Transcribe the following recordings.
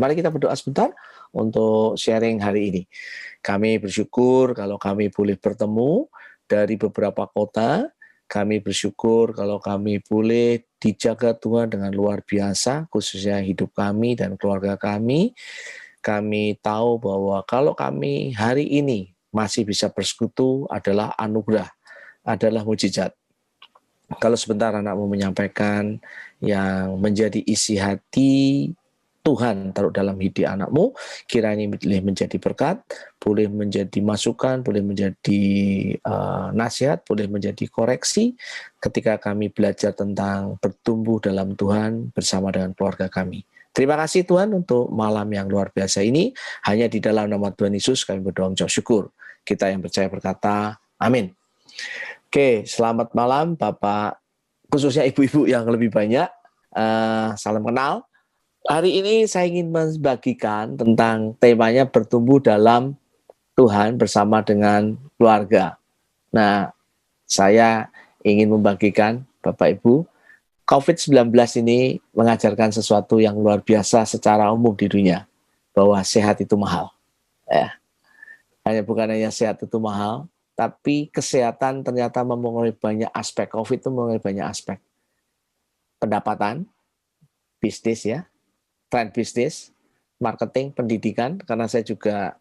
Mari kita berdoa sebentar untuk sharing hari ini. Kami bersyukur kalau kami boleh bertemu dari beberapa kota. Kami bersyukur kalau kami boleh dijaga Tuhan dengan luar biasa, khususnya hidup kami dan keluarga kami. Kami tahu bahwa kalau kami hari ini masih bisa bersekutu adalah anugerah, adalah mujizat. Kalau sebentar anakmu menyampaikan yang menjadi isi hati Tuhan taruh dalam hidup anakmu, kiranya boleh menjadi berkat, boleh menjadi masukan, boleh menjadi nasihat, boleh menjadi koreksi ketika kami belajar tentang bertumbuh dalam Tuhan bersama dengan keluarga kami. Terima kasih Tuhan untuk malam yang luar biasa ini. Hanya di dalam nama Tuhan Yesus kami berdoa mengucap syukur. Kita yang percaya berkata, amin. Oke, selamat malam Bapak, khususnya ibu-ibu yang lebih banyak. Salam kenal. Hari ini saya ingin membagikan tentang temanya bertumbuh dalam Tuhan bersama dengan keluarga. Nah, saya ingin membagikan Bapak Ibu, COVID-19 ini mengajarkan sesuatu yang luar biasa secara umum di dunia, bahwa sehat itu mahal. Bukan hanya sehat itu mahal, tapi kesehatan ternyata mempengaruhi banyak aspek. COVID itu mempengaruhi banyak aspek. Pendapatan, bisnis ya, tren bisnis, marketing, pendidikan, karena saya juga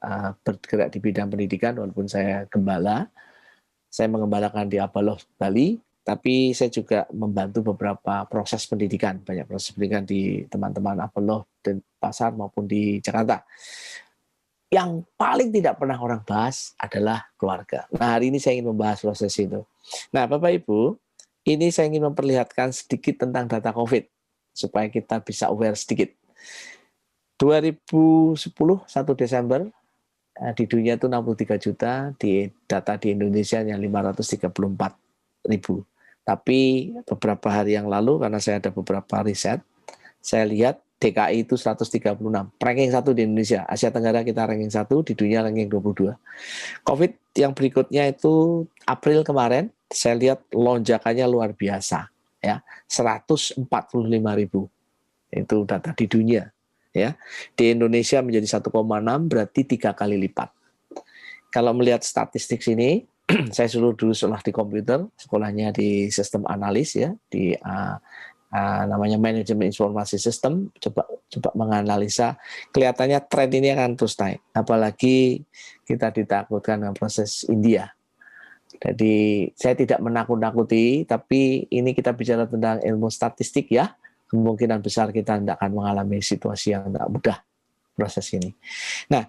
bergerak di bidang pendidikan, walaupun saya gembala. Saya mengembalakan di Abaloh, Bali, tapi saya juga membantu beberapa proses pendidikan, banyak proses pendidikan di teman-teman Abaloh dan Pasar maupun di Jakarta. Yang paling tidak pernah orang bahas adalah keluarga. Nah, hari ini saya ingin membahas proses itu. Nah, Bapak Ibu, ini saya ingin memperlihatkan sedikit tentang data COVID, supaya kita bisa aware sedikit. 2010, 1 Desember, di dunia itu 63 juta, di data di Indonesia yang 534 ribu. Tapi beberapa hari yang lalu, karena saya ada beberapa riset, saya lihat DKI itu 136, ranking 1 di Indonesia. Asia Tenggara kita ranking 1, di dunia ranking 22. COVID yang berikutnya itu April kemarin, saya lihat lonjakannya luar biasa, ya, 145 ribu. Itu data di dunia. Ya, di Indonesia menjadi 1,6, berarti 3 kali lipat. Kalau melihat statistik sini, saya dulu sekolah di komputer, sekolahnya di sistem analis ya, di namanya manajemen informasi sistem, coba menganalisa, kelihatannya tren ini akan terus naik. Apalagi kita ditakutkan dengan proses India. Jadi saya tidak menakut-nakuti, tapi ini kita bicara tentang ilmu statistik ya. Kemungkinan besar kita tidak akan mengalami situasi yang tidak mudah proses ini. Nah,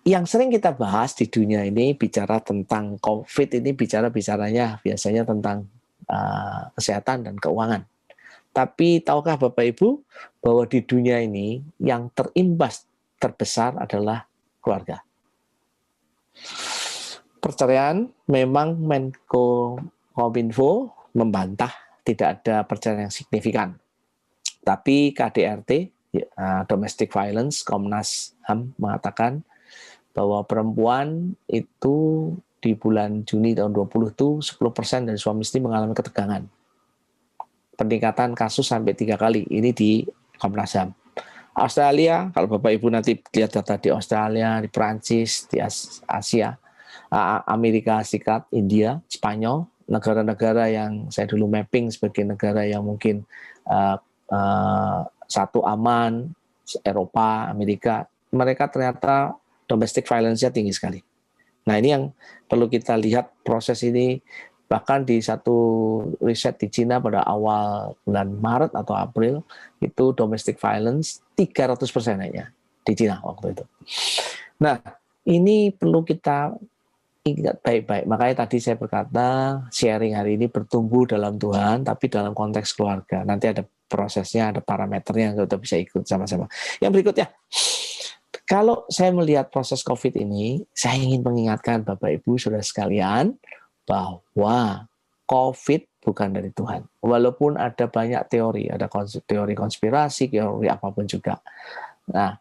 yang sering kita bahas di dunia ini bicara tentang COVID ini bicaranya biasanya tentang kesehatan dan keuangan. Tapi tahukah Bapak Ibu bahwa di dunia ini yang terimbas terbesar adalah keluarga. Perceraian memang Menkominfo membantah tidak ada perceraian yang signifikan. Tapi KDRT, Domestic Violence, Komnas HAM mengatakan bahwa perempuan itu di bulan Juni tahun 20 itu 10% dari suami istri mengalami ketegangan. Peningkatan kasus sampai 3 kali, ini di Komnas HAM. Australia, kalau Bapak Ibu nanti lihat data di Australia, di Perancis, di Asia, Amerika Serikat, India, Spanyol, negara-negara yang saya dulu mapping sebagai negara yang mungkin satu aman, Eropa, Amerika, mereka ternyata domestic violence-nya tinggi sekali. Nah, ini yang perlu kita lihat proses ini. Bahkan di satu riset di Cina pada awal bulan Maret atau April, itu domestic violence 300% naiknya di Cina waktu itu. Nah, ini perlu kita ingat baik-baik. Makanya tadi saya berkata, sharing hari ini bertumbuh dalam Tuhan, tapi dalam konteks keluarga. Nanti ada prosesnya, ada parameternya yang kita bisa ikut sama-sama. Yang berikutnya, kalau saya melihat proses COVID ini, saya ingin mengingatkan Bapak Ibu Saudara sekalian bahwa COVID bukan dari Tuhan. Walaupun ada banyak teori, ada teori konspirasi, teori apapun juga. Nah,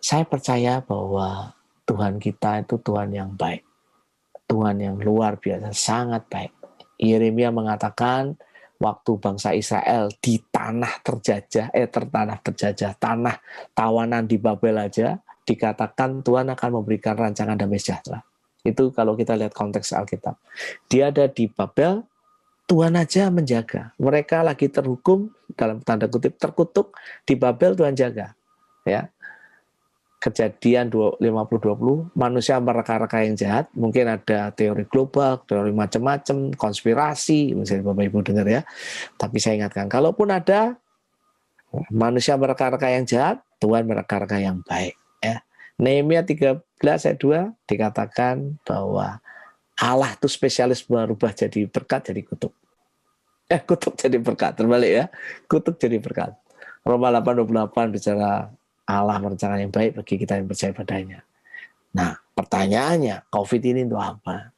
saya percaya bahwa Tuhan kita itu Tuhan yang baik. Tuhan yang luar biasa, sangat baik. Yeremia mengatakan waktu bangsa Israel di tanah terjajah, tanah tawanan di Babel aja, dikatakan Tuhan akan memberikan rancangan damai sejahtera. Itu kalau kita lihat konteks Alkitab. Dia ada di Babel, Tuhan aja menjaga. Mereka lagi terhukum, dalam tanda kutip terkutuk, di Babel Tuhan jaga. Ya. Kejadian 50-20, manusia mereka-reka yang jahat, mungkin ada teori global, teori macam-macam, konspirasi, misalnya Bapak Ibu dengar ya. Tapi saya ingatkan, kalaupun ada manusia mereka-reka yang jahat, Tuhan mereka-reka yang baik. Ya. Nehemia 13 ayat 2 dikatakan bahwa Allah itu spesialis merubah jadi berkat jadi kutuk. Kutuk jadi berkat, terbalik ya. Kutuk jadi berkat. Roma 8:28 bicara Allah merencanakan yang baik bagi kita yang percaya padanya. Nah, pertanyaannya, COVID ini untuk apa?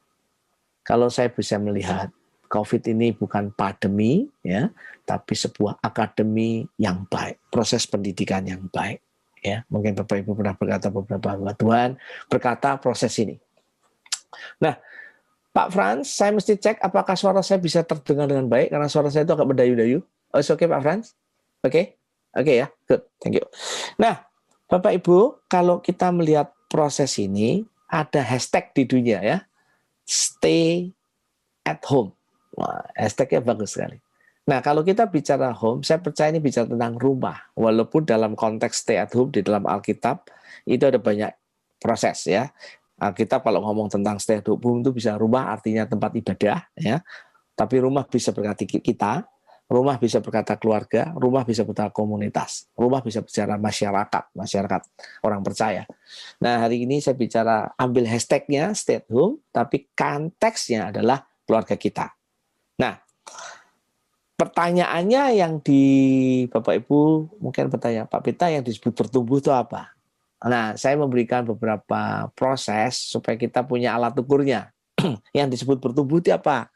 Kalau saya bisa melihat, COVID ini bukan pandemi, ya, tapi sebuah akademi yang baik, proses pendidikan yang baik. Ya, mungkin Bapak Ibu pernah berkata beberapa hamba Tuhan berkata proses ini. Nah, Pak Frans, saya mesti cek apakah suara saya bisa terdengar dengan baik karena suara saya itu agak berdayu-dayu. Oh, it's okay Pak Frans? Oke? Oke ya, good, thank you. Nah, Bapak Ibu, kalau kita melihat proses ini, ada hashtag di dunia ya, stay at home. Wah, hashtagnya bagus sekali. Nah, kalau kita bicara home, saya percaya ini bicara tentang rumah. Walaupun dalam konteks stay at home di dalam Alkitab, itu ada banyak proses ya. Alkitab kalau ngomong tentang stay at home itu bisa rumah artinya tempat ibadah ya. Tapi rumah bisa berarti kita. Rumah bisa berkata keluarga, rumah bisa berkata komunitas, rumah bisa bicara masyarakat orang percaya. Nah, hari ini saya bicara ambil hashtagnya stay at home, tapi konteksnya adalah keluarga kita. Nah, pertanyaannya yang di Bapak Ibu mungkin bertanya, Pak Pita yang disebut bertumbuh itu apa? Nah, saya memberikan beberapa proses supaya kita punya alat ukurnya. Yang disebut bertumbuh itu apa?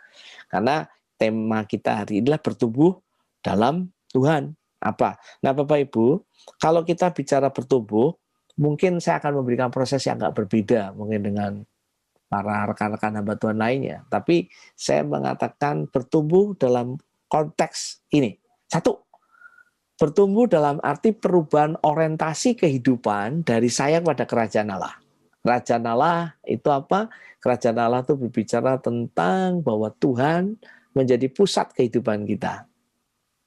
Karena tema kita hari ini adalah bertumbuh dalam Tuhan. Apa? Nah, Bapak Ibu, kalau kita bicara bertumbuh, mungkin saya akan memberikan proses yang agak berbeda mungkin dengan para rekan-rekan hamba Tuhan lainnya. Tapi saya mengatakan bertumbuh dalam konteks ini. Satu, bertumbuh dalam arti perubahan orientasi kehidupan dari saya kepada kerajaan Allah. Kerajaan Allah itu apa? Kerajaan Allah itu berbicara tentang bahwa Tuhan menjadi pusat kehidupan kita.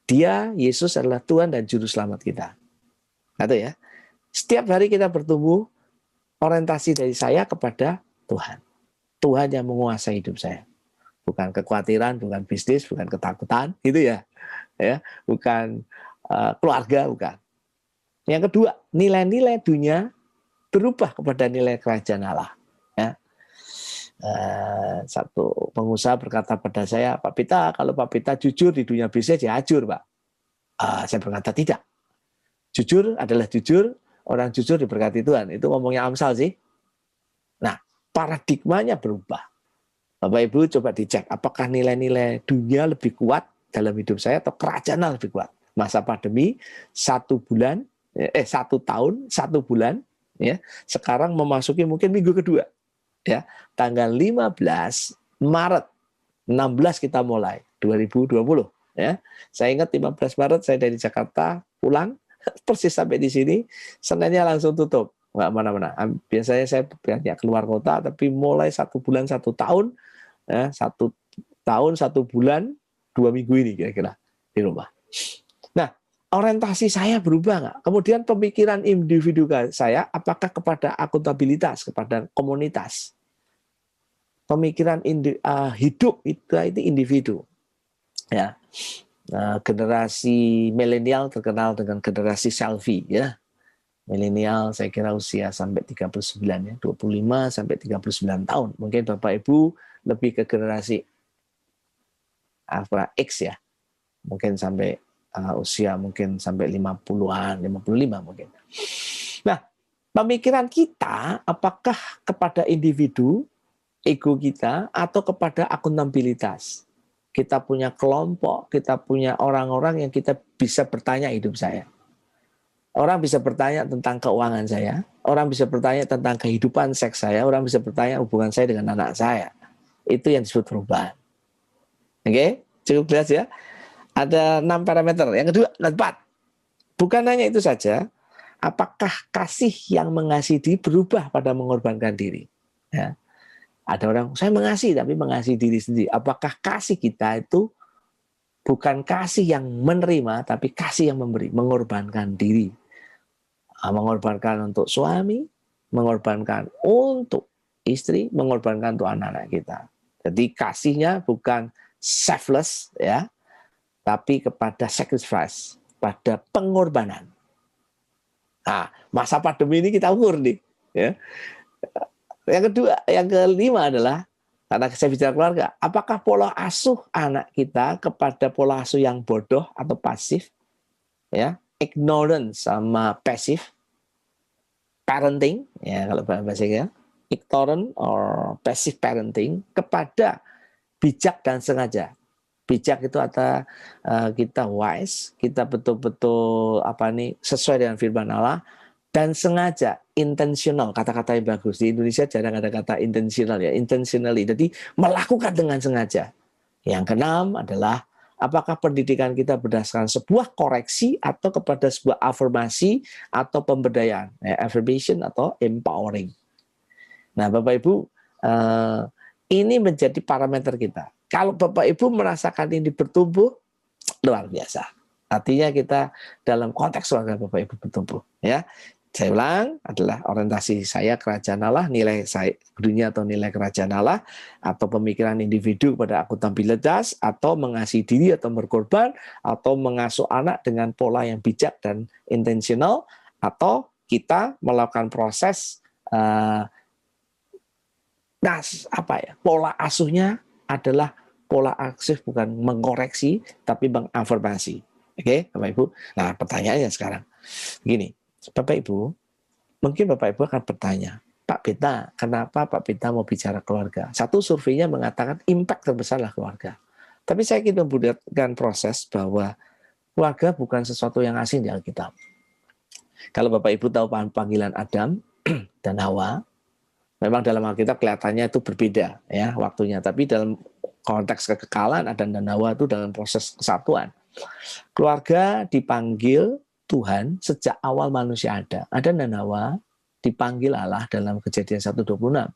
Dia, Yesus adalah Tuhan dan Juru Selamat kita. Itu ya. Setiap hari kita bertumbuh, orientasi dari saya kepada Tuhan. Tuhan yang menguasai hidup saya. Bukan kekhawatiran, bukan bisnis, bukan ketakutan. Gitu ya. Bukan keluarga, bukan. Yang kedua, nilai-nilai dunia berubah kepada nilai kerajaan Allah. Ya. Satu pengusaha berkata pada saya, Pak Pita, kalau Pak Pita jujur di dunia bisnis ya ajur, Pak. Saya berkata tidak. Jujur adalah jujur, orang jujur diberkati Tuhan. Itu ngomongnya Amsal sih. Nah, paradigmanya berubah. Bapak Ibu coba dicek, apakah nilai-nilai dunia lebih kuat dalam hidup saya atau kerajaan Allah lebih kuat. Masa pandemi, 1 tahun, 1 bulan, ya. Sekarang memasuki mungkin minggu kedua. Ya, tanggal 15 Maret 16 kita mulai 2020 ya. Saya ingat 15 Maret saya dari Jakarta pulang persis sampai di sini, Seninnya langsung tutup, nggak mana-mana. Biasanya saya banyak keluar kota, tapi mulai 1 bulan 1 tahun ya, 1 tahun 1 bulan 2 minggu ini kira-kira di rumah. Nah, orientasi saya berubah nggak? Kemudian pemikiran individu saya, apakah kepada akuntabilitas, kepada komunitas? Pemikiran hidup itu individu. Ya, generasi milenial terkenal dengan generasi selfie. Ya, milenial saya kira usia sampai 39 ya, 25 sampai 39 tahun. Mungkin Bapak Ibu lebih ke generasi X ya, mungkin sampai usia mungkin sampai 50-an, 55 mungkin. Nah, pemikiran kita apakah kepada individu, ego kita, atau kepada akuntabilitas? Kita punya kelompok, kita punya orang-orang yang kita bisa bertanya hidup saya. Orang bisa bertanya tentang keuangan saya, orang bisa bertanya tentang kehidupan seks saya, orang bisa bertanya hubungan saya dengan anak saya. Itu yang disebut perubahan. Oke, cukup jelas ya. Ada 6 parameter. Yang kedua, 4. Bukan hanya itu saja, apakah kasih yang mengasihi diri berubah pada mengorbankan diri? Ya. Ada orang, saya mengasihi tapi mengasihi diri sendiri. Apakah kasih kita itu bukan kasih yang menerima, tapi kasih yang memberi, mengorbankan diri. Mengorbankan untuk suami, mengorbankan untuk istri, mengorbankan untuk anak-anak kita. Jadi kasihnya bukan selfless, ya, tapi kepada sacrifice, pada pengorbanan. Nah, masa pandemi ini kita ukur nih. Ya. Yang kedua, yang kelima adalah, karena saya bicara keluarga, apakah pola asuh anak kita kepada pola asuh yang bodoh atau pasif, ya, ignorance sama pasif parenting, ya kalau bahasa Inggris, ignorant or passive parenting, kepada bijak dan sengaja. Bijak itu ada kita wise, kita betul-betul sesuai dengan firman Allah, dan sengaja, intentional, kata-kata yang bagus. Di Indonesia jarang ada kata intentional, ya, intentionally. Jadi melakukan dengan sengaja. Yang keenam adalah apakah pendidikan kita berdasarkan sebuah koreksi atau kepada sebuah afirmasi atau pemberdayaan, ya, affirmation atau empowering. Nah, Bapak Ibu, ini menjadi parameter kita. Kalau Bapak Ibu merasakan ini bertumbuh, luar biasa. Artinya kita dalam konteks keluarga Bapak Ibu bertumbuh. Ya, saya ulang, adalah orientasi saya kerajaan Allah, nilai saya dunia atau nilai kerajaan Allah, atau pemikiran individu pada akuntabilitas, atau mengasihi diri atau berkorban, atau mengasuh anak dengan pola yang bijak dan intentional, atau kita melakukan proses pola asuhnya adalah pola asuh bukan mengoreksi tapi mengafirmasi. Oke, Bapak Ibu. Nah, pertanyaannya sekarang gini, Bapak Ibu, mungkin Bapak Ibu akan bertanya, Pak Beta, kenapa Pak Beta mau bicara keluarga? Satu surveinya mengatakan impact terbesarlah keluarga. Tapi saya ingin membuatkan proses bahwa keluarga bukan sesuatu yang asing di Alkitab. Kalau Bapak Ibu tahu panggilan Adam dan Hawa, memang dalam Alkitab kelihatannya itu berbeda, ya, waktunya. Tapi dalam konteks kekekalan Adam dan Hawa itu dalam proses kesatuan. Keluarga dipanggil Tuhan sejak awal manusia ada. Adam dan Hawa dipanggil Allah dalam Kejadian 1:26.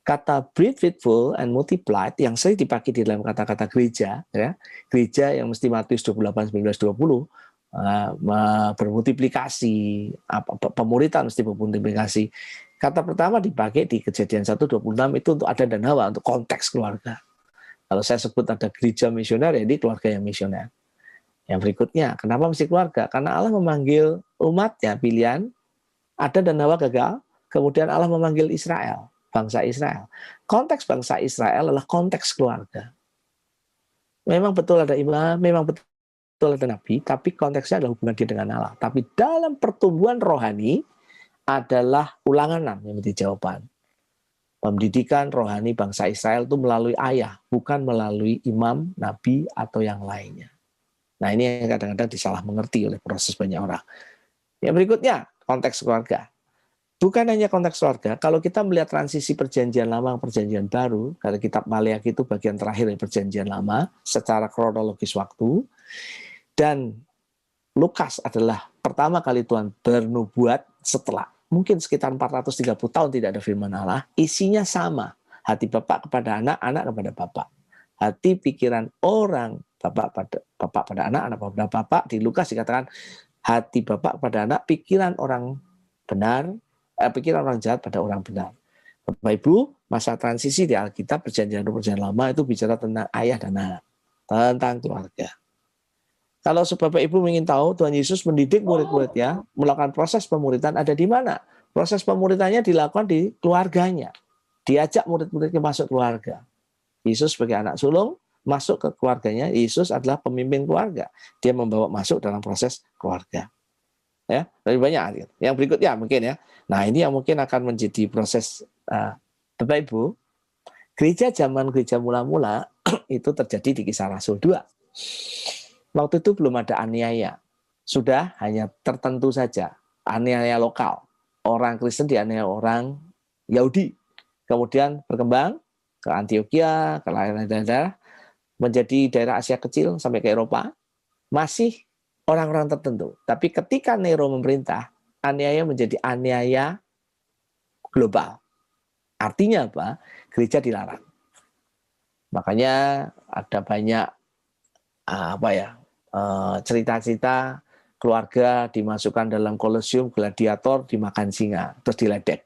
Kata breed, fruitful, and multiplied yang sering dipakai di dalam kata-kata gereja, ya, gereja yang mesti Matius 28, 19, 20, bermultiplikasi, pemuritan mesti bermultiplikasi. Kata pertama dipakai di Kejadian 1:26 itu untuk Adam dan Hawa, untuk konteks keluarga. Kalau saya sebut ada gereja misioner, jadi keluarga yang misioner. Yang berikutnya, kenapa mesti keluarga? Karena Allah memanggil umatnya, pilihan, Adam dan Hawa gagal, kemudian Allah memanggil Israel, bangsa Israel. Konteks bangsa Israel adalah konteks keluarga. Memang betul ada imam, memang betul ada nabi, tapi konteksnya adalah hubungan dia dengan Allah. Tapi dalam pertumbuhan rohani adalah Ulangan 6 yang menjadi jawaban. Pendidikan rohani bangsa Israel itu melalui ayah, bukan melalui imam, nabi, atau yang lainnya. Nah, ini yang kadang-kadang disalah mengerti oleh proses banyak orang. Yang berikutnya, konteks keluarga. Bukan hanya konteks keluarga, kalau kita melihat transisi perjanjian lama ke perjanjian baru, karena kitab Maleakhi itu bagian terakhir dari perjanjian lama, secara kronologis waktu, dan Lukas adalah pertama kali Tuhan bernubuat setelah mungkin sekitar 430 tahun tidak ada firman Allah, isinya sama. Hati Bapak kepada anak, anak kepada Bapak. Hati pikiran orang, Bapak pada anak, anak pada Bapak. Di Lukas dikatakan, hati Bapak pada anak, pikiran orang benar, pikiran orang jahat pada orang benar. Bapak Ibu, masa transisi di Alkitab, perjanjian lama itu bicara tentang ayah dan anak, tentang keluarga. Kalau Bapak Ibu ingin tahu Tuhan Yesus mendidik murid-muridnya, melakukan proses pemuridan ada di mana? Proses pemuridannya dilakukan di keluarganya. Diajak murid-muridnya masuk keluarga. Yesus sebagai anak sulung masuk ke keluarganya. Yesus adalah pemimpin keluarga. Dia membawa masuk dalam proses keluarga. Ya, lebih banyak. Yang berikutnya mungkin ya. Nah, ini yang mungkin akan menjadi proses Bapak Ibu. Gereja zaman gereja mula-mula itu terjadi di Kisah Rasul 2. Waktu itu belum ada aniaya. Sudah hanya tertentu saja. Aniaya lokal. Orang Kristen dianiaya orang Yahudi. Kemudian berkembang ke Antioquia, ke lain daerah, menjadi daerah Asia kecil sampai ke Eropa. masih orang-orang tertentu. Tapi ketika Nero memerintah, aniaya menjadi aniaya global. Artinya apa? Gereja dilarang. Makanya ada banyak cerita-cerita keluarga dimasukkan dalam kolosium, gladiator dimakan singa, terus diledek.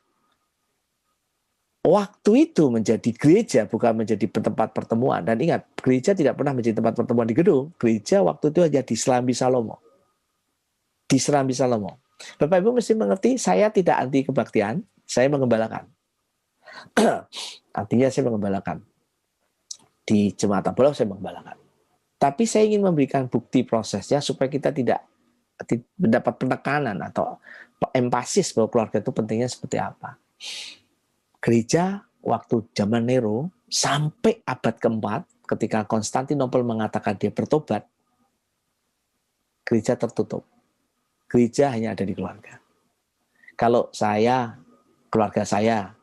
Waktu itu menjadi gereja, bukan menjadi tempat pertemuan. Dan ingat, gereja tidak pernah menjadi tempat pertemuan di gedung. Gereja waktu itu hanya di Serambi Salomo. Di Serambi Salomo. Bapak Ibu mesti mengerti, saya tidak anti kebaktian, saya mengembalakan. Artinya saya mengembalakan. Di Jemaat Apollo saya mengembalakan. Tapi saya ingin memberikan bukti prosesnya supaya kita tidak mendapat penekanan atau empasis bahwa keluarga itu pentingnya seperti apa. Gereja waktu zaman Nero sampai abad keempat, ketika Konstantinopel mengatakan dia bertobat, gereja tertutup. Gereja hanya ada di keluarga. Kalau saya, keluarga saya,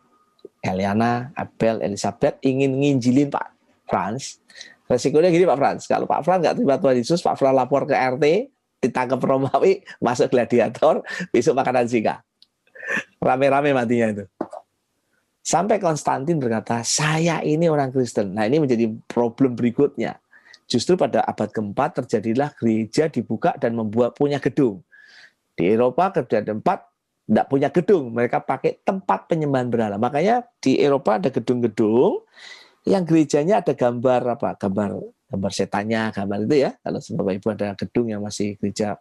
Eliana, Abel, Elizabeth ingin nginjilin Pak Frans, resikonya gini Pak Frans, kalau Pak Frans nggak terima Tuhan Yesus, Pak Frans lapor ke RT, ditangkap Romawi, masuk gladiator, besok makanan singa. Rame-rame matinya itu. Sampai Konstantin berkata, saya ini orang Kristen. Nah ini menjadi problem berikutnya. Justru pada abad keempat terjadilah gereja dibuka dan punya gedung. Di Eropa gereja keempat tidak punya gedung. Mereka pakai tempat penyembahan berhala. Makanya di Eropa ada gedung-gedung yang gerejanya ada gambar gambar setannya, gambar itu ya. Kalau Bapak Ibu ada gedung yang masih gereja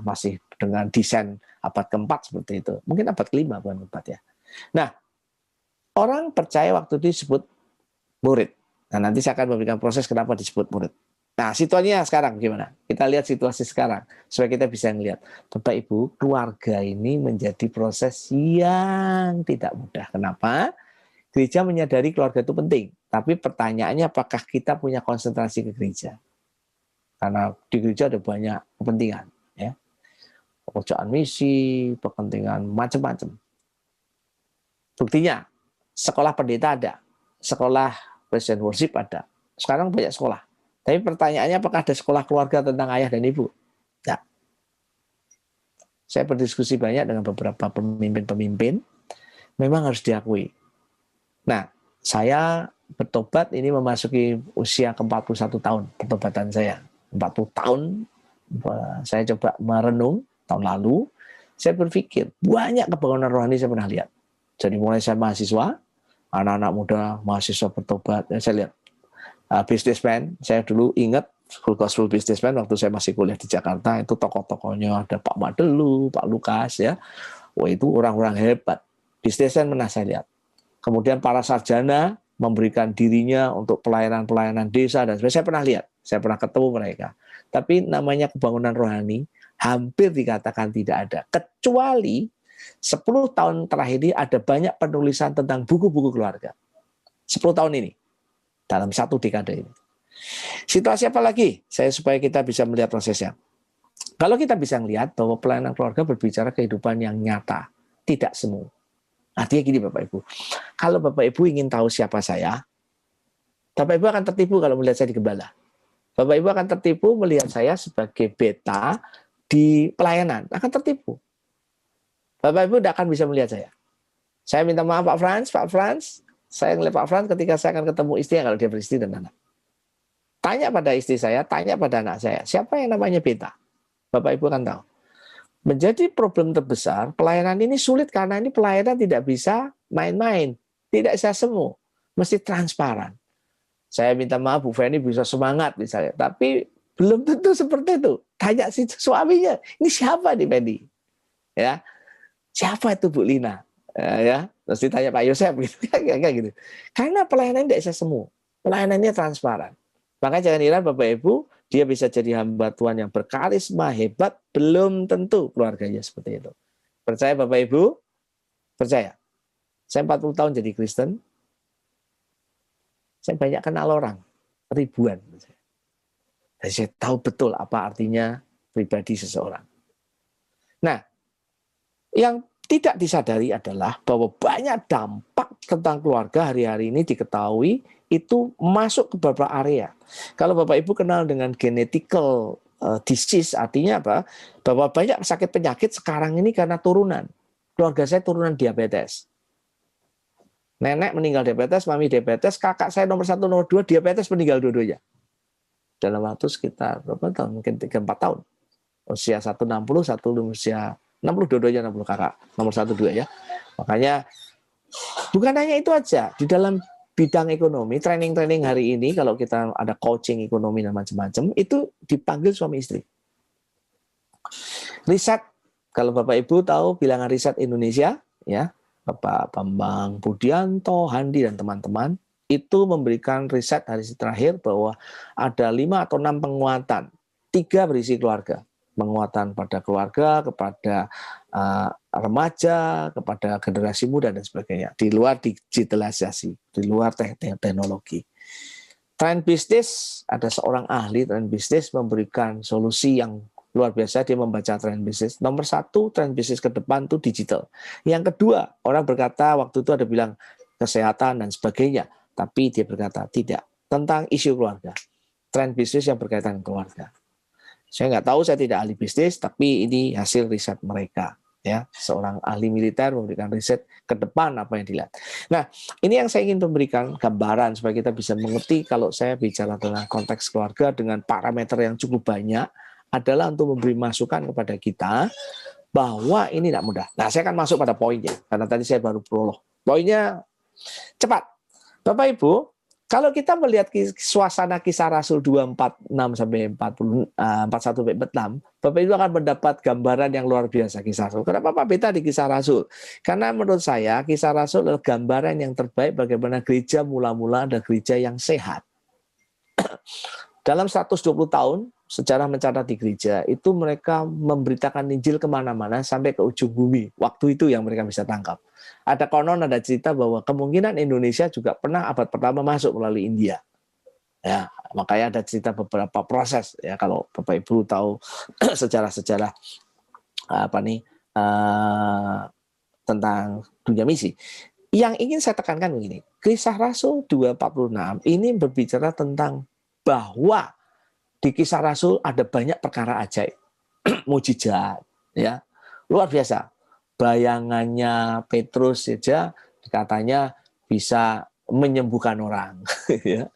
masih dengan desain abad keempat seperti itu. Mungkin abad kelima bukan keempat ya. Nah, orang percaya waktu itu disebut murid. Nah, nanti saya akan memberikan proses kenapa disebut murid. Nah, situasinya sekarang gimana? Kita lihat situasi sekarang supaya kita bisa melihat. Bapak Ibu, keluarga ini menjadi proses yang tidak mudah. Kenapa? Gereja menyadari keluarga itu penting. Tapi pertanyaannya apakah kita punya konsentrasi ke gereja? Karena di gereja ada banyak kepentingan. Ya. Pekerjaan misi, kepentingan macam-macam. Buktinya, sekolah pendeta ada, sekolah Christian worship ada. Sekarang banyak sekolah. Tapi pertanyaannya apakah ada sekolah keluarga tentang ayah dan ibu? Tidak. Saya berdiskusi banyak dengan beberapa pemimpin-pemimpin. Memang harus diakui. Nah, saya bertobat ini memasuki usia ke-41 tahun pertobatan saya. 40 tahun saya coba merenung tahun lalu. Saya berpikir banyak kebangunan rohani saya pernah lihat. Jadi mulai saya mahasiswa, anak-anak muda mahasiswa bertobat, saya lihat businessman. Saya dulu ingat Full Gospel Businessman waktu saya masih kuliah di Jakarta, itu tokoh-tokohnya ada Pak Madelu, Pak Lukas ya. Wah itu orang-orang hebat. Businessman pernah saya lihat. Kemudian para sarjana memberikan dirinya untuk pelayanan-pelayanan desa dan sebagainya. Saya pernah lihat, saya pernah ketemu mereka. Tapi namanya kebangunan rohani hampir dikatakan tidak ada. Kecuali 10 tahun terakhir ini ada banyak penulisan tentang buku-buku keluarga. 10 tahun ini. Dalam satu dekade ini. Situasi apa lagi? Supaya kita bisa melihat prosesnya. Kalau kita bisa melihat bahwa pelayanan keluarga berbicara kehidupan yang nyata. Tidak semu. Artinya gini Bapak Ibu. Kalau Bapak Ibu ingin tahu siapa saya, Bapak Ibu akan tertipu kalau melihat saya di gembala. Bapak Ibu akan tertipu melihat saya sebagai beta di pelayanan. Akan tertipu. Bapak Ibu tidak akan bisa melihat saya. Saya minta maaf Pak Frans, saya melihat Pak Frans ketika saya akan ketemu istrinya kalau dia beristri dan anak. Tanya pada istri saya, tanya pada anak saya, siapa yang namanya beta? Bapak Ibu akan tahu. Menjadi problem terbesar, pelayanan ini sulit karena ini pelayanan tidak bisa main-main. Tidak bisa semu. Mesti transparan. Saya minta maaf Bu Feni bisa semangat misalnya, tapi belum tentu seperti itu. Tanya si suaminya, ini siapa nih Feni? Ya. Siapa itu Bu Lina? Ya, terus ditanya Pak Yosef gitu, kayak gitu. Karena pelayanan tidak bisa semu, pelayanannya transparan. Maka jangan heran Bapak Ibu, dia bisa jadi hamba Tuhan yang berkarisma hebat, belum tentu keluarganya seperti itu. Percaya Bapak Ibu? Percaya. Saya 40 tahun jadi Kristen, saya banyak kenal orang, ribuan. Dan saya tahu betul apa artinya pribadi seseorang. Nah, yang tidak disadari adalah bahwa banyak dampak tentang keluarga hari-hari ini diketahui itu masuk ke beberapa area. Kalau Bapak Ibu kenal dengan genetical disease, artinya apa? Bahwa banyak sakit penyakit sekarang ini karena turunan. Keluarga saya turunan diabetes. Nenek meninggal diabetes, mami diabetes, kakak saya nomor 1, nomor 2 diabetes, meninggal dua-duanya. Dalam waktu sekitar berapa tahun? Mungkin 3-4 tahun. Usia 160, satu usia 60, dua-duanya 60 kakak. Nomor 1, 2 ya. Makanya bukan hanya itu aja. Di dalam bidang ekonomi, training-training hari ini, kalau kita ada coaching ekonomi dan macam-macam, itu dipanggil suami istri. Riset, kalau Bapak Ibu tahu bilangan riset Indonesia, ya, Bapak Bambang Budianto, Handi, dan teman-teman, itu memberikan riset hari terakhir bahwa ada 5 atau 6 penguatan. 3 berisi keluarga. Penguatan pada keluarga, kepada remaja, kepada generasi muda, dan sebagainya. Di luar digitalisasi, di luar teknologi. Tren bisnis, ada seorang ahli tren bisnis memberikan solusi yang luar biasa. Dia membaca tren bisnis. Nomor 1, tren bisnis ke depan itu digital. Yang kedua, orang berkata waktu itu ada bilang kesehatan dan sebagainya. Tapi dia berkata tidak. Tentang isu keluarga. Tren bisnis yang berkaitan dengan keluarga. Saya nggak tahu, saya tidak ahli bisnis, tapi ini hasil riset mereka. Ya, seorang ahli militer memberikan riset ke depan apa yang dilihat. Nah, ini yang saya ingin memberikan gambaran supaya kita bisa mengerti kalau saya bicara tentang konteks keluarga dengan parameter yang cukup banyak adalah untuk memberi masukan kepada kita bahwa ini tidak mudah. Nah, saya akan masuk pada poinnya karena tadi saya baru prolog. Poinnya cepat. Bapak Ibu, kalau kita melihat suasana Kisah Rasul 2:46 sampai 41-46, Bapak Ibu akan mendapat gambaran yang luar biasa Kisah Rasul. Kenapa Pak Beta di Kisah Rasul? Karena menurut saya Kisah Rasul adalah gambaran yang terbaik bagaimana gereja mula-mula ada gereja yang sehat. Dalam 120 tahun sejarah mencatat di gereja, itu mereka memberitakan Injil kemana-mana sampai ke ujung bumi. Waktu itu yang mereka bisa tangkap. Ada konon, ada cerita bahwa kemungkinan Indonesia juga pernah abad pertama masuk melalui India. Ya, makanya ada cerita beberapa proses. Ya, kalau Bapak Ibu tahu sejarah-sejarah tentang dunia misi. Yang ingin saya tekankan begini, Kisah Rasul 2:46 ini berbicara tentang bahwa di Kisah Rasul ada banyak perkara ajaib, mujizat, ya, luar biasa. Bayangannya Petrus saja katanya bisa menyembuhkan orang. Ya.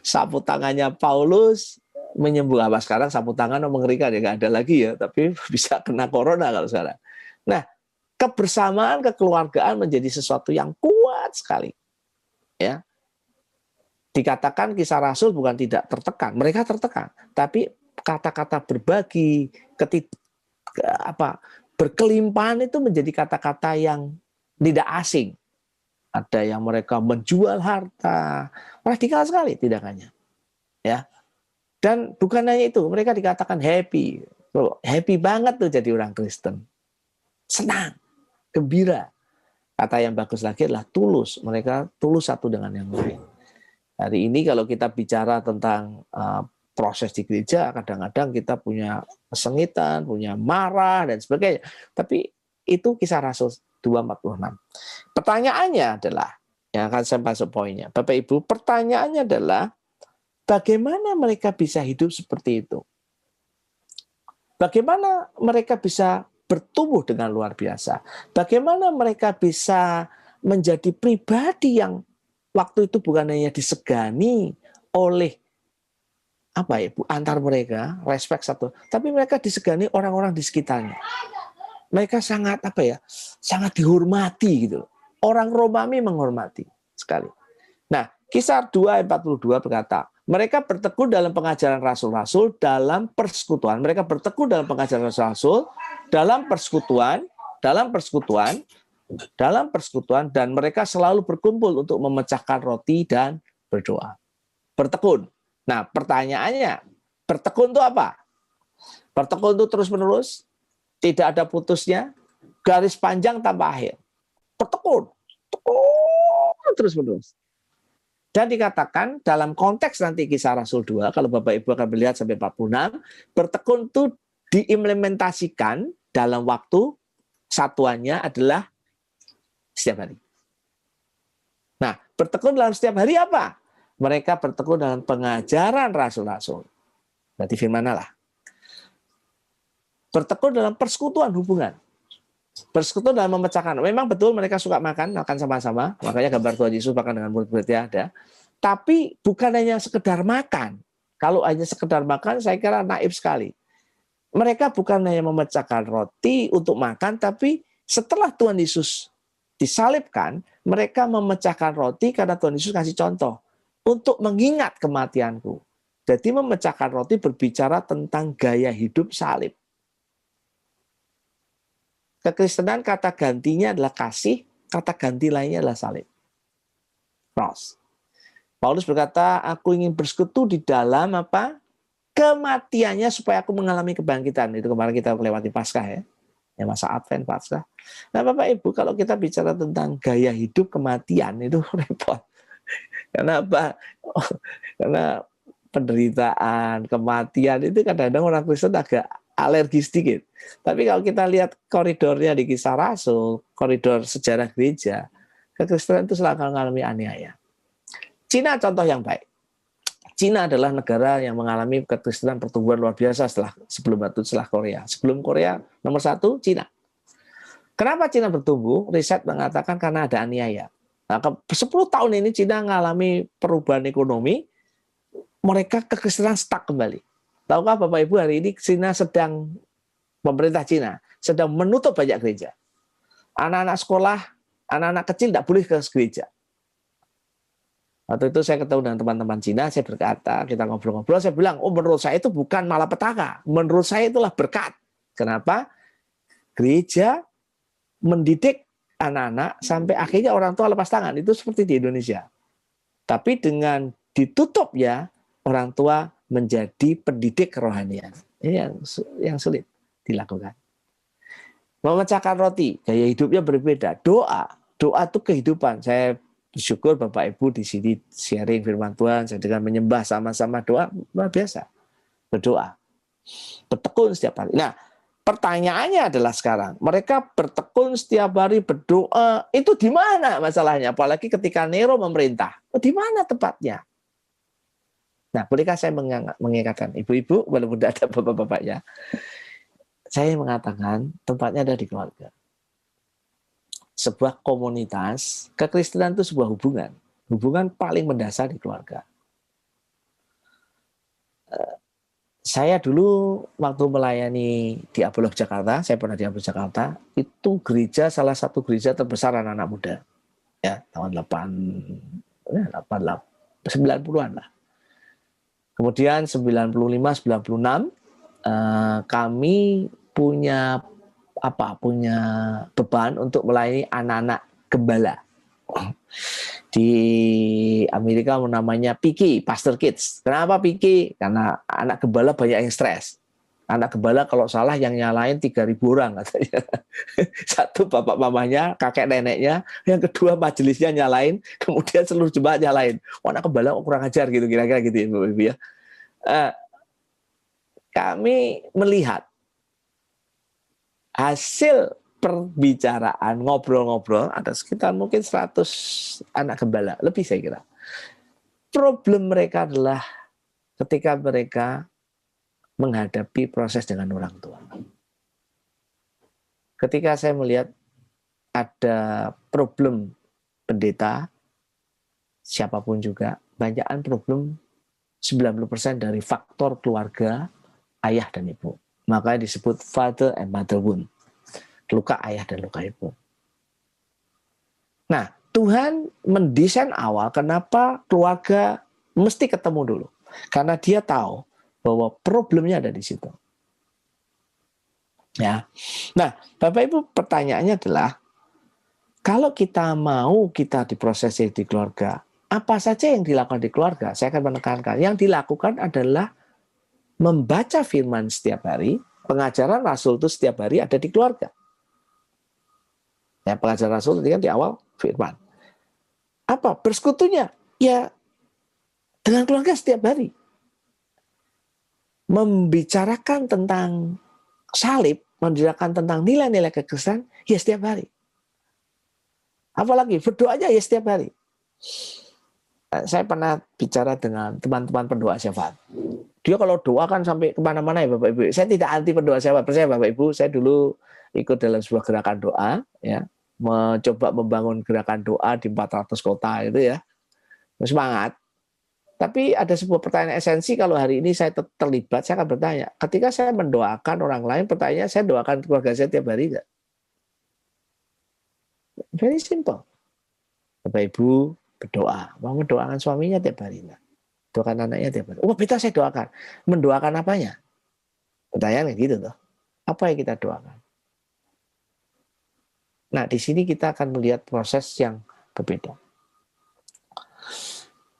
Sapu tangannya Paulus menyembuhkan. Apa sekarang sapu tangan mengerikan ya, nggak ada lagi ya, tapi bisa kena corona kalau sekarang. Nah, kebersamaan kekeluargaan menjadi sesuatu yang kuat sekali. Ya. Dikatakan Kisah Rasul bukan tidak tertekan, mereka tertekan, tapi kata-kata berbagi, berkelimpahan itu menjadi kata-kata yang tidak asing. Ada yang mereka menjual harta, radikal sekali tindakannya, ya. Dan bukan hanya itu, mereka dikatakan happy, happy banget tuh jadi orang Kristen, senang, gembira. Kata yang bagus lagi adalah tulus, mereka tulus satu dengan yang lain. Hari ini kalau kita bicara tentang proses di gereja, kadang-kadang kita punya kesengitan, punya marah, dan sebagainya. Tapi itu Kisah Rasul 2:46. Pertanyaannya adalah, yang akan saya masuk poinnya, Bapak Ibu, pertanyaannya adalah, bagaimana mereka bisa hidup seperti itu? Bagaimana mereka bisa bertumbuh dengan luar biasa? Bagaimana mereka bisa menjadi pribadi yang waktu itu bukan hanya disegani oleh antar mereka, respect satu, tapi mereka disegani orang-orang di sekitarnya. Mereka sangat sangat dihormati gitu. Orang Romawi menghormati sekali. Nah, Kisah 2:42 berkata, mereka bertekun dalam pengajaran rasul-rasul, dalam persekutuan. Mereka bertekun dalam pengajaran rasul-rasul, dalam persekutuan, dan mereka selalu berkumpul untuk memecahkan roti dan berdoa. Bertekun. Nah, pertanyaannya, bertekun itu apa? Bertekun itu terus-menerus, tidak ada putusnya, garis panjang tanpa akhir. Bertekun, terus-menerus. Dan dikatakan dalam konteks nanti Kisah Rasul 2, kalau Bapak Ibu akan melihat sampai 46, bertekun itu diimplementasikan dalam waktu satuannya adalah setiap hari. Nah, bertekun dalam setiap hari apa? Mereka bertekun dalam pengajaran rasul-rasul. Berarti firman Allah. Bertekun dalam persekutuan hubungan. Persekutuan dalam memecahkan. Memang betul mereka suka makan sama-sama. Makanya gambar Tuhan Yesus makan dengan murid-muridnya ada. Tapi bukan hanya sekedar makan. Kalau hanya sekedar makan, saya kira naif sekali. Mereka bukan hanya memecahkan roti untuk makan, tapi setelah Tuhan Yesus disalibkan, mereka memecahkan roti karena Tuhan Yesus kasih contoh. Untuk mengingat kematianku. Jadi memecahkan roti berbicara tentang gaya hidup salib. Kekristenan kata gantinya adalah kasih, kata ganti lainnya adalah salib. Cross. Paulus berkata, aku ingin bersekutu di dalam apa? Kematiannya supaya aku mengalami kebangkitan. Itu kemarin kita melewati Paskah ya. Ya masa Advent Paskah. Nah Bapak Ibu, kalau kita bicara tentang gaya hidup kematian itu repot. Karena apa? Karena penderitaan, kematian itu kadang-kadang orang Kristen agak alergi sedikit. Tapi kalau kita lihat koridornya di Kisah Rasul, koridor sejarah gereja, kekristenan itu selalu mengalami aniaya. Cina contoh yang baik. Cina adalah negara yang mengalami kekristenan pertumbuhan luar biasa setelah Korea. Sebelum Korea nomor 1 Cina. Kenapa Cina bertumbuh? Riset mengatakan karena ada aniaya. Nah, 10 tahun ini Cina mengalami perubahan ekonomi, mereka kekristenan stuck kembali. Tahukah Bapak Ibu hari ini pemerintah Cina sedang menutup banyak gereja. Anak-anak sekolah, anak-anak kecil tidak boleh ke gereja. Waktu itu saya ketemu dengan teman-teman Cina, saya berkata, kita ngobrol-ngobrol, saya bilang, menurut saya itu bukan malapetaka, menurut saya itulah berkat. Kenapa? Gereja mendidik anak-anak sampai akhirnya orang tua lepas tangan, itu seperti di Indonesia. Tapi dengan ditutup ya, orang tua menjadi pendidik kerohanian. Ini yang sulit dilakukan. Memecahkan roti, gaya hidupnya berbeda. Doa itu kehidupan. Saya bersyukur Bapak Ibu di sini sharing firman Tuhan, saya dengan menyembah sama-sama doa luar biasa. Berdoa. Bertekun setiap hari. Nah, pertanyaannya adalah sekarang, mereka bertekun setiap hari berdoa, itu di mana masalahnya? Apalagi ketika Nero memerintah. Di mana tempatnya? Nah, bolehkah saya mengingatkan ibu-ibu, walaupun tidak ada bapak-bapaknya, saya mengatakan tempatnya ada di keluarga. Sebuah komunitas, kekristenan itu sebuah hubungan. Hubungan paling mendasar di keluarga. Saya dulu waktu melayani di Abulog Jakarta, saya pernah di Abulog Jakarta, itu gereja, salah satu gereja terbesar anak-anak muda. Ya, tahun 90-an lah. Kemudian 95-96 kami punya beban untuk melayani anak-anak gembala. Di Amerika namanya PK, Pastor Kids. Kenapa PK? Karena anak gembala banyak yang stres. Anak gembala kalau salah yang nyalain 3.000 orang katanya. Satu bapak mamanya, kakek neneknya, yang kedua majelisnya nyalain, kemudian seluruh jemaat nyalain. Oh, anak gembala kurang ajar gitu, kira-kira gitu ya Ibu ya. Kami melihat hasil perbicaraan, ngobrol-ngobrol, ada sekitar mungkin 100 anak gembala, lebih saya kira. Problem mereka adalah ketika mereka menghadapi proses dengan orang tua. Ketika saya melihat ada problem pendeta, siapapun juga, banyakan problem 90% dari faktor keluarga, ayah dan ibu. Makanya disebut father and mother wound. Luka ayah dan luka ibu. Nah, Tuhan mendesain awal kenapa keluarga mesti ketemu dulu. Karena dia tahu bahwa problemnya ada di situ. Ya. Nah, Bapak Ibu, pertanyaannya adalah kalau kita diproses di keluarga, apa saja yang dilakukan di keluarga? Saya akan menekankan yang dilakukan adalah membaca firman setiap hari, pengajaran Rasul itu setiap hari ada di keluarga. Ya, pengajaran Rasul itu kan di awal firman. Apa? Bersekutunya? Ya, dengan keluarga setiap hari. Membicarakan tentang salib, membicarakan tentang nilai-nilai kekristenan, Ya setiap hari. Apalagi berdoanya ya setiap hari. Saya pernah bicara dengan teman-teman pendoa syafaat. Dia kalau doa kan sampai kemana-mana ya Bapak Ibu. Saya tidak anti pendoa syafaat. Percaya Bapak Ibu, saya dulu ikut dalam sebuah gerakan doa, ya, mencoba membangun gerakan doa di 400 kota itu ya. Semangat. Tapi ada sebuah pertanyaan esensi kalau hari ini saya terlibat, saya akan bertanya, ketika saya mendoakan orang lain, pertanyaannya saya doakan keluarga saya tiap hari enggak? Very simple. Bapak Ibu berdoa, mau mendoakan suaminya tiap hari enggak? Doakan anaknya tiap hari. Oh, kita saya doakan. Mendoakan apanya? Pertanyaannya gitu tuh. Apa yang kita doakan? Nah, di sini kita akan melihat proses yang berbeda.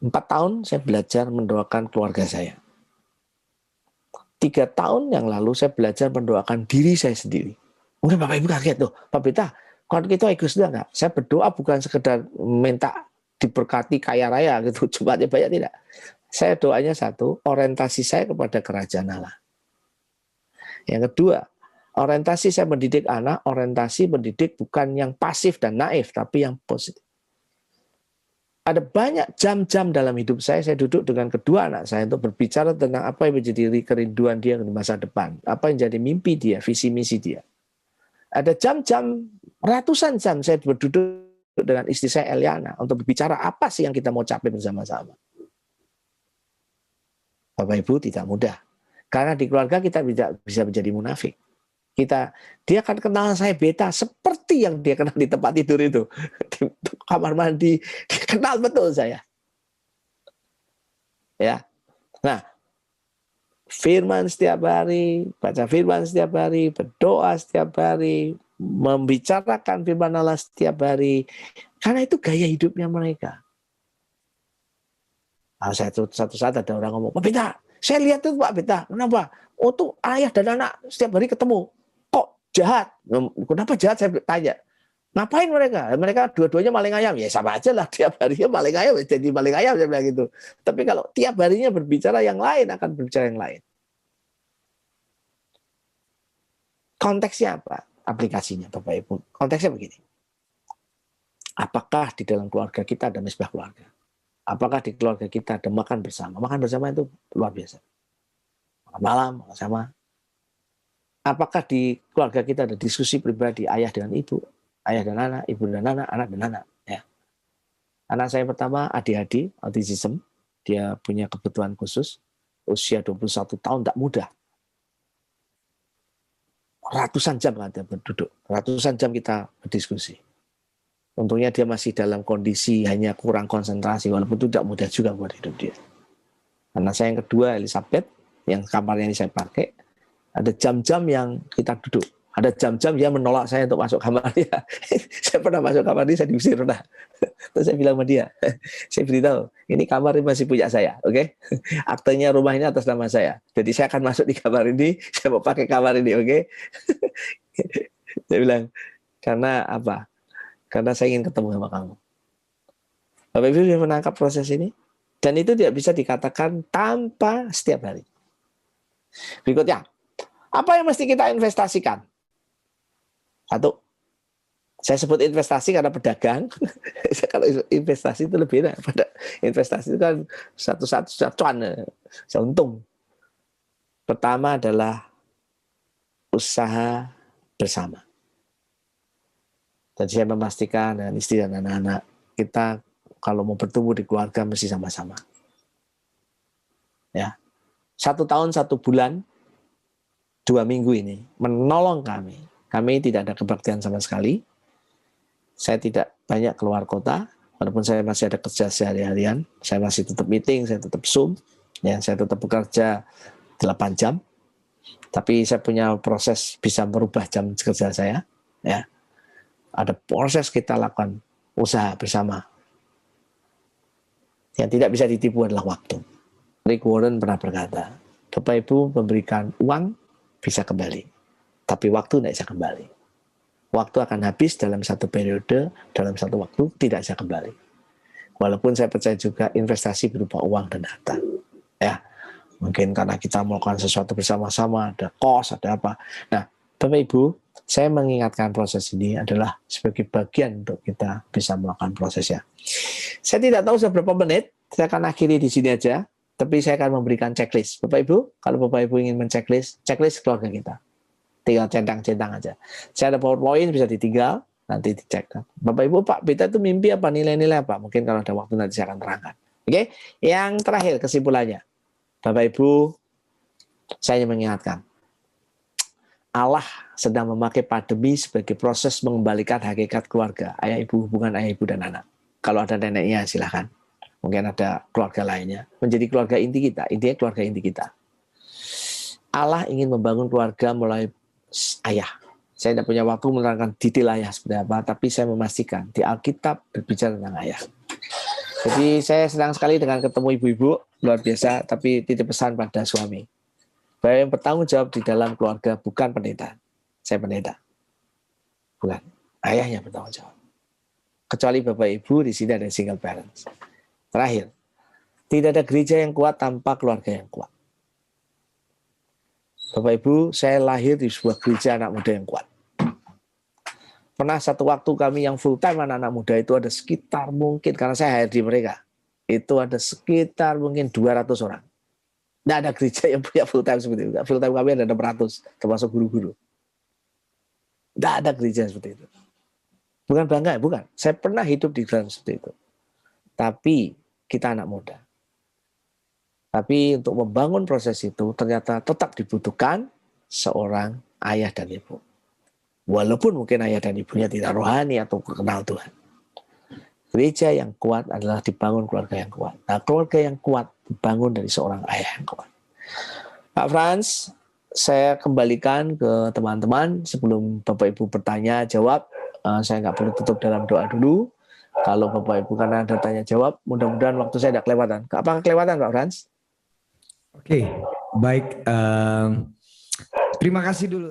4 tahun saya belajar mendoakan keluarga saya. 3 tahun yang lalu saya belajar mendoakan diri saya sendiri. Mungkin Bapak Ibu kaget tuh, Pak Beta, kalau kita egois enggak? Saya berdoa bukan sekedar minta diberkati kaya raya gitu, jumlahnya banyak, tidak. Saya doanya satu, orientasi saya kepada kerajaan Allah. Yang kedua, orientasi saya mendidik anak, orientasi mendidik bukan yang pasif dan naif, tapi yang positif. Ada banyak jam-jam dalam hidup saya duduk dengan kedua anak saya untuk berbicara tentang apa yang menjadi kerinduan dia di masa depan, apa yang jadi mimpi dia, visi misi dia. Ada jam-jam, ratusan jam saya berduduk dengan istri saya Eliana untuk berbicara apa sih yang kita mau capai bersama-sama. Bapak Ibu, tidak mudah. Karena di keluarga kita bisa menjadi munafik. Dia akan kenal saya Beta seperti yang dia kenal di tempat tidur itu, di kamar mandi, dia kenal betul saya. Ya, nah, firman setiap hari, baca firman setiap hari, berdoa setiap hari, membicarakan firman Allah setiap hari, karena itu gaya hidupnya mereka. Nah, satu saat ada orang ngomong, Pak Beta, saya lihat itu Pak Beta, kenapa? Oh tuh ayah dan anak setiap hari ketemu. Jahat. Kenapa jahat? Saya tanya. Ngapain mereka? Mereka dua-duanya maling ayam. Ya sama aja lah. Tiap harinya maling ayam, jadi maling ayam. Saya bilang gitu. Tapi kalau tiap harinya berbicara yang lain, akan berbicara yang lain. Konteksnya apa? Aplikasinya Bapak Ibu. Konteksnya begini. Apakah di dalam keluarga kita ada misbah keluarga? Apakah di keluarga kita ada makan bersama? Makan bersama itu luar biasa. Makan malam, makan sama. Apakah di keluarga kita ada diskusi pribadi ayah dengan ibu, ayah dan anak, ibu dan anak dan anak. Ya. Anak saya pertama ADHD, autism, dia punya kebutuhan khusus, usia 21 tahun, tak mudah. Ratusan jam kita berduduk, ratusan jam kita berdiskusi. Untungnya dia masih dalam kondisi hanya kurang konsentrasi, walaupun itu tidak mudah juga buat hidup dia. Anak saya yang kedua Elizabeth, yang kamarnya ini saya pakai, ada jam-jam yang kita duduk. Ada jam-jam dia menolak saya untuk masuk kamar dia. Saya pernah masuk kamar dia, saya diusir. Nah. Terus saya bilang sama dia, saya beritahu, ini kamar ini masih punya saya, oke? Okay? Aktenya rumah ini atas nama saya. Jadi saya akan masuk di kamar ini, saya mau pakai kamar ini, oke? Okay? Saya bilang, karena apa? Karena saya ingin ketemu sama kamu. Bapak Ibu sudah menangkap proses ini? Dan itu tidak bisa dikatakan tanpa setiap hari. Berikutnya, apa yang mesti kita investasikan? Satu, saya sebut investasi karena pedagang. Kalau investasi itu lebih enak. Investasi itu kan satu-satu cuan, saya untung. Pertama adalah usaha bersama. Dan saya memastikan dengan istri dan anak-anak, kita kalau mau bertumbuh di keluarga mesti sama-sama. Ya, 1 tahun 1 bulan 2 minggu ini menolong kami. Kami tidak ada kebaktian sama sekali. Saya tidak banyak keluar kota, walaupun saya masih ada kerja sehari-harian. Saya masih tetap meeting, saya tetap Zoom, ya, saya tetap bekerja 8 jam. Tapi saya punya proses bisa merubah jam kerja saya. Ya, ada proses kita lakukan usaha bersama. Yang tidak bisa ditipu adalah waktu. Rick Warren pernah berkata, Bapak Ibu memberikan uang bisa kembali, tapi waktu tidak bisa kembali. Waktu akan habis dalam satu periode, dalam satu waktu tidak bisa kembali. Walaupun saya percaya juga investasi berupa uang dan harta. Ya, mungkin karena kita melakukan sesuatu bersama-sama, ada cost, ada apa. Nah, Bapak Ibu, Saya mengingatkan proses ini adalah sebagai bagian untuk kita bisa melakukan prosesnya. Saya tidak tahu seberapa menit, saya akan akhiri di sini aja, tapi saya akan memberikan checklist. Bapak Ibu, kalau Bapak Ibu ingin checklist keluarga kita. Tinggal centang-centang aja. Saya ada PowerPoint, bisa ditinggal, nanti dicek. Bapak Ibu, Pak Beta itu mimpi apa, nilai-nilai apa? Mungkin kalau ada waktu nanti saya akan terangkan. Oke, yang terakhir kesimpulannya. Bapak Ibu, saya ingin mengingatkan. Allah sedang memakai pandemi sebagai proses mengembalikan hakikat keluarga, ayah ibu, hubungan ayah ibu dan anak. Kalau ada neneknya silahkan, mungkin ada keluarga lainnya, menjadi keluarga inti kita, intinya keluarga inti kita. Allah ingin membangun keluarga mulai ayah. Saya tidak punya waktu menerangkan detail ayah seperti apa, tapi saya memastikan di Alkitab berbicara tentang ayah. Jadi saya senang sekali dengan ketemu ibu-ibu, luar biasa, tapi titip pesan pada suami. Bahwa yang bertanggung jawab di dalam keluarga bukan pendeta. Saya pendeta. Bukan. Ayahnya bertanggung jawab. Kecuali Bapak Ibu di sini ada single parents. Terakhir. Tidak ada gereja yang kuat tanpa keluarga yang kuat. Bapak Ibu, saya lahir di sebuah gereja anak muda yang kuat. Pernah satu waktu kami yang full time anak-anak muda itu ada sekitar mungkin, karena saya hadir di mereka, itu ada sekitar mungkin 200 orang. Tidak ada gereja yang punya full time seperti itu. Full time kami ada 600, termasuk guru-guru. Tidak ada gereja seperti itu. Bukan bangga, bukan. Saya pernah hidup di dalam seperti itu. Tapi kita anak muda. Tapi untuk membangun proses itu ternyata tetap dibutuhkan seorang ayah dan ibu. Walaupun mungkin ayah dan ibunya tidak rohani atau kenal Tuhan. Gereja yang kuat adalah dibangun keluarga yang kuat. Nah, keluarga yang kuat dibangun dari seorang ayah yang kuat. Pak Frans, saya kembalikan ke teman-teman sebelum Bapak Ibu bertanya jawab. Saya nggak perlu tutup dalam doa dulu. Kalau Bapak Ibu karena ada tanya jawab, mudah-mudahan waktu saya tidak kelewatan. Apakah kelewatan Pak Frans? Oke, baik. Terima kasih dulu.